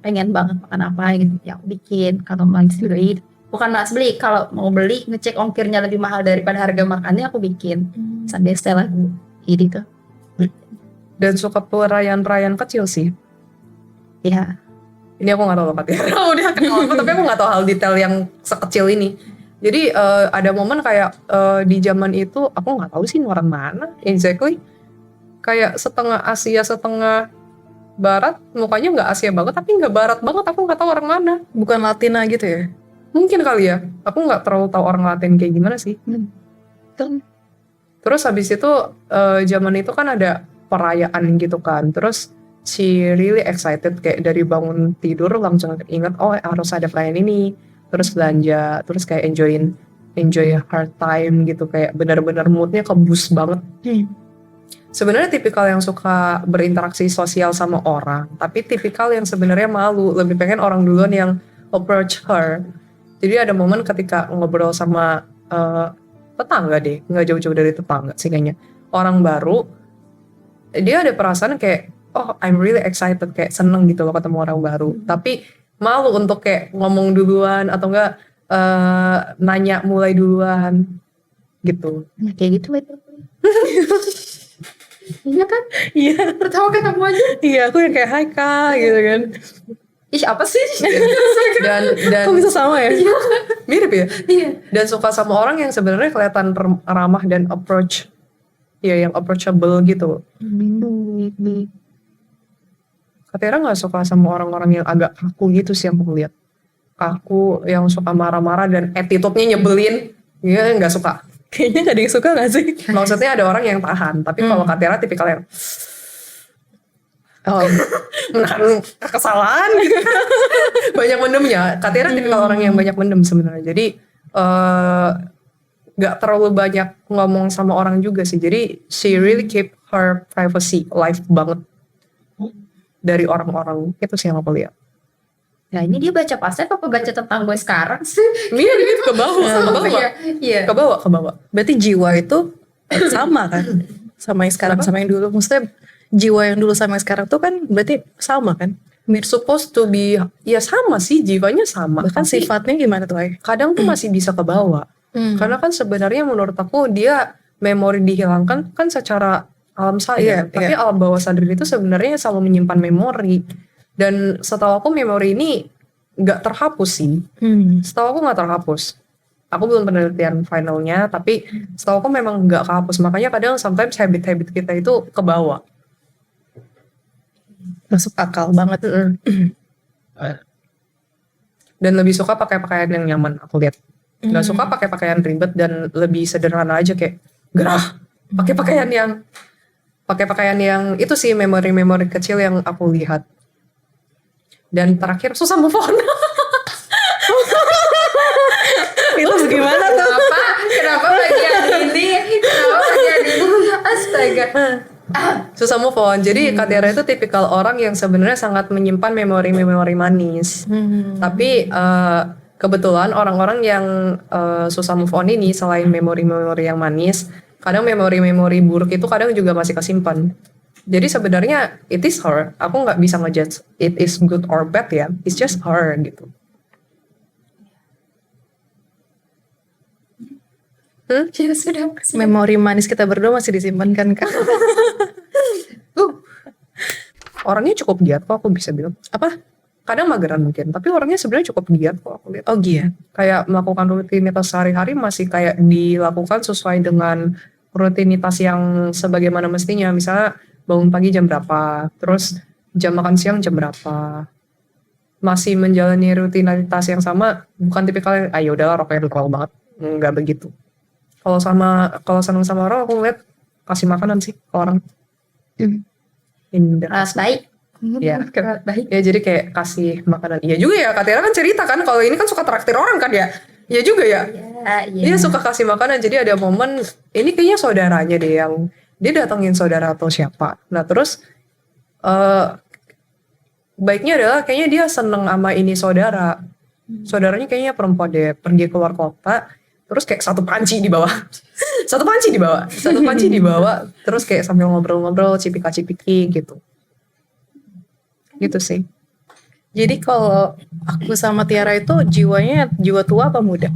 pengen banget makan apa gitu, ya aku bikin. Kalau mau beli, bukan mas beli. Kalau mau beli, ngecek ongkirnya lebih mahal daripada harga makannya, aku bikin. Sambil setel lagu. Ini tuh.
Dan suka perayaan-perayaan kecil sih.
Ya,
Ini aku gak tahu Kak Tiara udah kenal aku, tapi aku gak tahu hal detail yang sekecil ini. Jadi ada momen kayak di zaman itu, aku gak tahu sih orang mana exactly. Kayak setengah Asia, setengah barat, mukanya nggak Asia banget, tapi nggak barat banget. Aku nggak tahu orang mana.
Bukan Latina gitu ya?
Mungkin kali ya. Aku nggak terlalu tahu orang Latin kayak gimana sih. Terus habis itu zaman itu kan ada perayaan gitu kan. Terus she really excited, kayak dari bangun tidur langsung inget, oh harus ada perayaan ini. Terus belanja, terus kayak enjoy her time gitu, kayak benar-benar moodnya ke-boost banget. Sebenarnya tipikal yang suka berinteraksi sosial sama orang, tapi tipikal yang sebenarnya malu, lebih pengen orang duluan yang approach her. Jadi ada momen ketika ngobrol sama tetangga deh, nggak jauh-jauh dari tetangga sih kayaknya, orang baru, dia ada perasaan kayak, oh I'm really excited, kayak seneng gitu loh ketemu orang baru, tapi malu untuk kayak ngomong duluan atau enggak nanya mulai duluan gitu.
Nah, kayak gitu itu. Iya kan?
Iya.
Pertama ketemu aja.
Iya, aku yang kayak hai kak gitu kan.
Ih apa sih?
Dan
Kok bisa sama ya?
mirip ya.
Iya.
Dan suka sama orang yang sebenarnya kelihatan ramah dan approach, ya yang approachable gitu. Katera nggak suka sama orang-orang yang agak kaku gitu sih, yang aku lihat. Kaku, yang suka marah-marah dan attitude-nya nyebelin. Iya, nggak suka.
Kayaknya gak ada yang suka gak sih?
Maksudnya ada orang yang tahan, tapi kalau Katera tipikal yang menahan kesalahan gitu. Banyak mendemnya. Katera tipikal orang yang banyak mendem sebenarnya. Jadi nggak terlalu banyak ngomong sama orang juga sih. Jadi she really keep her privacy life banget dari orang-orang. Itu sih yang aku lihat.
Nah ini dia baca pasif apa baca tentang gue sekarang sih?
Mirip ke bawah,
Iya.
ke bawah.
Berarti jiwa itu sama kan? Sama yang sekarang, sama yang dulu. Maksudnya jiwa yang dulu sama yang sekarang tuh kan berarti sama kan?
Supposed to be, ya sama sih, jiwanya sama.
Bahkan
Tapi
sifatnya gimana tuh Ay?
kadang tuh masih bisa ke bawah. Karena kan sebenarnya menurut aku dia memori dihilangkan kan secara alam sadar.
Iya,
Tapi
iya.
alam bawah sadar itu sebenarnya selalu menyimpan memori. Dan setahu aku memori ini nggak terhapus sih. Setahu aku nggak terhapus. Aku belum penelitian finalnya, tapi setahu aku memang nggak kehapus. Makanya kadang sometimes habit-habit kita itu ke bawah.
Masuk akal banget.
Dan lebih suka pakai pakaian yang nyaman, aku lihat. Nggak suka pakai pakaian ribet dan lebih sederhana aja, kayak gerah. Pakai pakaian yang itu sih, memori-memori kecil yang aku lihat. Dan terakhir susah move on.
Itu bagaimana tuh?
Kenapa bagian ini? Astaga.
Susah move on. Jadi Katera itu tipikal orang yang sebenarnya sangat menyimpan memori-memori manis. Tapi kebetulan orang-orang yang susah move on ini, selain memori-memori yang manis, kadang memori-memori buruk itu kadang juga masih kesimpan. Jadi sebenarnya it is her. Aku nggak bisa ngejudge it is good or bad ya. It's just her gitu.
Ya sudah.
Memori manis kita berdua masih disimpan kan kak?
Orangnya cukup giat kok, aku bisa bilang.
Apa?
Kadang mageran mungkin, tapi orangnya sebenarnya cukup giat kok aku lihat.
Oh giat.
Kayak melakukan rutinitas sehari-hari masih kayak dilakukan sesuai dengan rutinitas yang sebagaimana mestinya. Misalnya bangun pagi jam berapa, terus jam makan siang jam berapa. Masih menjalani rutinitas yang sama, bukan tipikal yang ayo udahlah rokoknya terlalu banget. Enggak begitu. Kalau seneng sama orang, aku ngeliat kasih makanan sih ke orang. Indah.
Keras baik.
Ya.
Keras baik.
Ya jadi kayak kasih makanan. Iya juga ya, Katera kan cerita kan kalau ini kan suka traktir orang kan ya. Iya juga ya. Dia suka kasih makanan. Jadi ada momen ini kayaknya saudaranya deh yang dia datengin saudara atau siapa. Nah terus baiknya adalah kayaknya dia seneng sama ini saudara. Saudaranya kayaknya perempuan deh, pergi keluar kota. Terus kayak satu panci di bawah. Satu panci di bawah. Terus kayak sambil ngobrol-ngobrol, cipika-cipiki gitu. Gitu sih.
Jadi kalau aku sama Tiara itu jiwanya jiwa tua apa muda?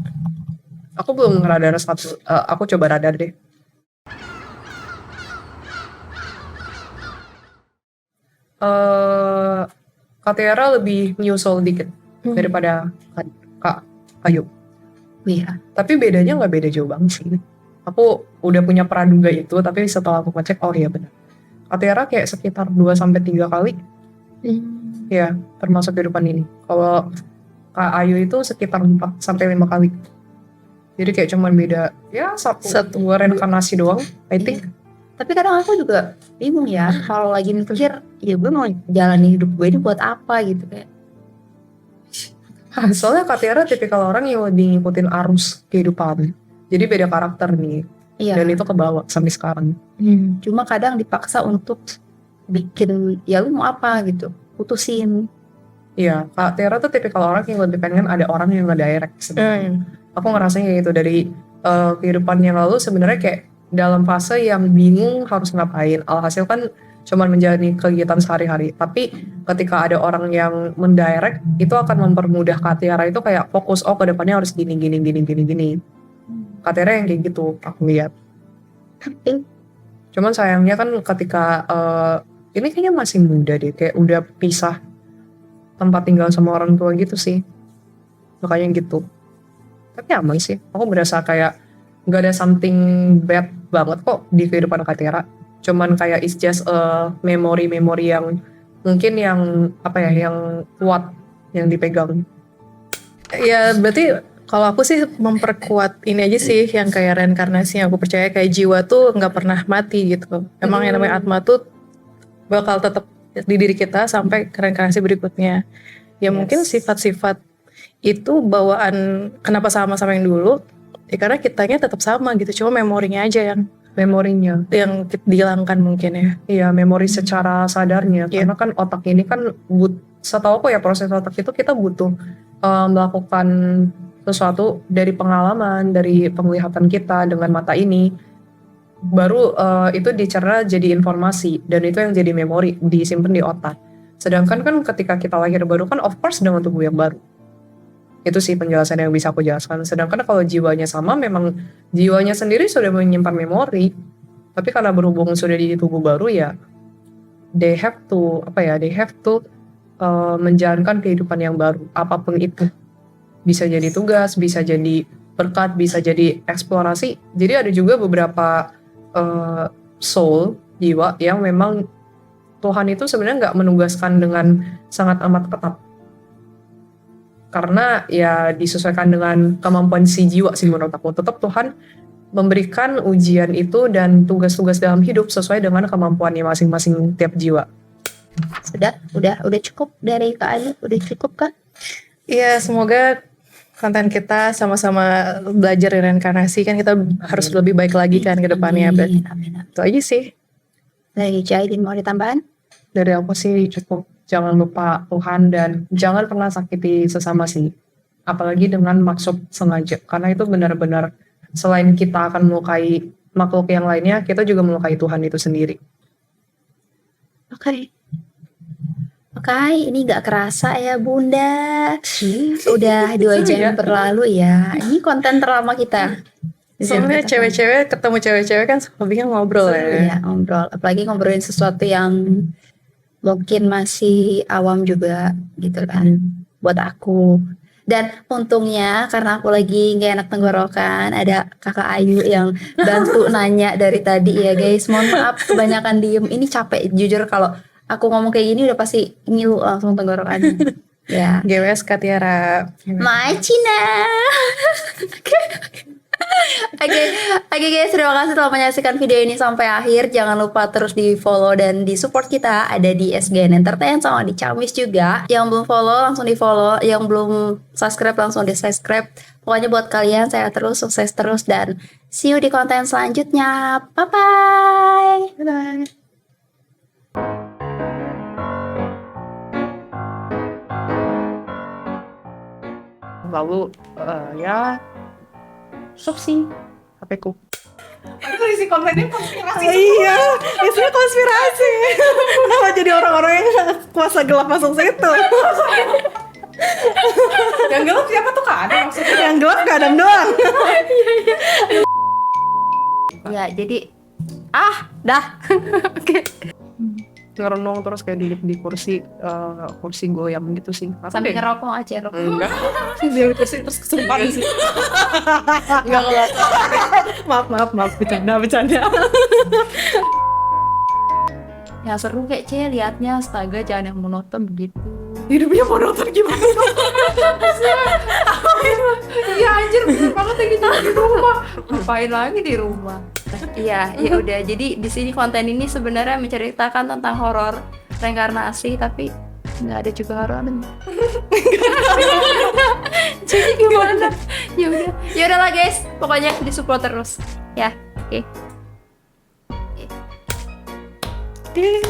Aku belum radar satu. Aku coba radar deh. Kak Tiara lebih nyusul dikit daripada Kak Ayu.
Iya.
Tapi bedanya nggak beda jauh banget sih. Aku udah punya praduga itu, tapi setelah aku ngecek, oh iya benar. Kak Tiara kayak sekitar 2-3 kali Ya, termasuk kehidupan ini. Kalau Kak Ayu itu sekitar 4 sampai 5 kali. Jadi kayak cuman beda ya satu dua reinkarnasi doang, I think.
Tapi kadang aku juga bingung ya, kalau lagi mikir, ya gue mau jalani hidup gue ini buat apa gitu kayak.
Soalnya Kak Tiara tipikal orang yang lebih ngikutin arus kehidupan. Jadi beda karakter nih.
Iya.
Dan itu kebawa sampai sekarang.
Cuma kadang dipaksa untuk bikin, ya lu mau apa gitu, putusin.
Iya, Kak Tiara tuh tipikal orang yang lebih pengen ada orang yang ngedirect sebenarnya. Aku ngerasanya kayak gitu dari kehidupan yang lalu sebenarnya kayak dalam fase yang bingung harus ngapain. Alhasil kan cuman menjalani kegiatan sehari-hari. Tapi ketika ada orang yang mendirect, itu akan mempermudah Kak Tiara itu kayak fokus, oh ke depannya harus gini. Kak Tiara yang kayak gitu, aku lihat. Cuman sayangnya kan ketika ini kayaknya masih muda deh, kayak udah pisah tempat tinggal sama orang tua gitu sih. Makanya gitu. Tapi aman sih, aku berasa kayak gak ada something bad banget kok di kehidupan Kak Tiara. Cuman kayak it's just a memori-memori yang mungkin yang apa ya, yang kuat, yang dipegang.
Ya berarti kalau aku sih memperkuat ini aja sih, yang kayak reinkarnasi yang aku percaya, kayak jiwa tuh nggak pernah mati gitu. Emang yang namanya atma tuh bakal tetap di diri kita sampai ke reinkarnasi berikutnya. Ya mungkin sifat-sifat itu bawaan kenapa sama-sama yang dulu, ya karena kitanya tetap sama gitu, cuma memorinya aja yang dihilangkan mungkin ya.
Iya, memori secara sadarnya. Karena kan otak ini kan setahu aku ya, proses otak itu kita butuh melakukan sesuatu dari pengalaman, dari penglihatan kita dengan mata ini, baru itu dicerna jadi informasi, dan itu yang jadi memori, disimpan di otak. Sedangkan kan ketika kita lahir baru kan of course dengan tubuh yang baru. Itu sih penjelasan yang bisa aku jelaskan. Sedangkan kalau jiwanya sama, memang jiwanya sendiri sudah menyimpan memori, tapi karena berhubung sudah di tubuh baru ya, they have to menjalankan kehidupan yang baru, apapun itu. Bisa jadi tugas, bisa jadi berkat, bisa jadi eksplorasi. Jadi ada juga beberapa soul, jiwa yang memang Tuhan itu sebenarnya nggak menugaskan dengan sangat amat ketat. Karena ya disesuaikan dengan kemampuan si jiwa sih menurut aku. Tetap Tuhan memberikan ujian itu dan tugas-tugas dalam hidup sesuai dengan kemampuannya masing-masing tiap jiwa.
Udah cukup dari Kak Ayu, udah cukup kan?
Iya, semoga konten kita sama-sama belajar reinkarnasi, kan kita harus lebih baik lagi kan ke depannya.
Amin.
Itu aja sih.
Dari Jaidin mau ditambahan?
Dari aku sih cukup. Jangan lupa Tuhan dan jangan pernah sakiti sesama sih. Apalagi dengan maksud sengaja. Karena itu benar-benar selain kita akan melukai makhluk yang lainnya, kita juga melukai Tuhan itu sendiri.
Oke, ini gak kerasa ya Bunda. Udah 2 jam berlalu ya. Ini konten terlama kita.
Soalnya cewek-cewek ketemu cewek-cewek kan hobinya ngobrol ya.
Iya, ngobrol. Apalagi ngobrolin sesuatu yang mungkin masih awam juga gitu kan buat aku. Dan untungnya karena aku lagi gak enak tenggorokan, ada Kakak Ayu yang bantu nanya dari tadi ya guys. Mohon maaf kebanyakan diem. Ini capek jujur, kalau aku ngomong kayak gini udah pasti ngilu langsung tenggorokan. Ya.
GWS Kak Tiara.
My Cina. Oke guys, terima kasih telah menyaksikan video ini sampai akhir. Jangan lupa terus di follow dan di support kita. Ada di SGN Entertain sama di Camis juga. Yang belum follow langsung di follow, yang belum subscribe langsung di subscribe. Pokoknya buat kalian saya terus sukses terus, dan see you di konten selanjutnya. Bye bye.
Lalu ya stop sih HP-ku.
Itu isi kontennya konspirasi.
Iya, isinya konspirasi. Kenapa jadi orang-orang yang kuasa gelap masuk situ?
Yang gelap siapa tuh Kak? Ada maksudnya?
Yang gelap gak Adam doang.
Ya jadi dah. Oke.
Ngerenung terus kayak di kursi goyang gitu sih.
Sambil ngerokok aja rokok.
Enggak.
Dia kursi terus kesurupan sih.
Enggak.
Maaf, bercanda.
yang seru kayak liatnya, astaga jangan yang monoton begitu.
Hidupnya monoton gimana?
Iya anjir bener banget ya gitu di rumah. Ngapain lagi di rumah? Iya, ya udah. Jadi di sini konten ini sebenarnya menceritakan tentang horor reinkarnasi, tapi nggak ada juga horornya. Jadi gimana? Ya udahlah guys, pokoknya disupport terus. Ya, oke.
Ding.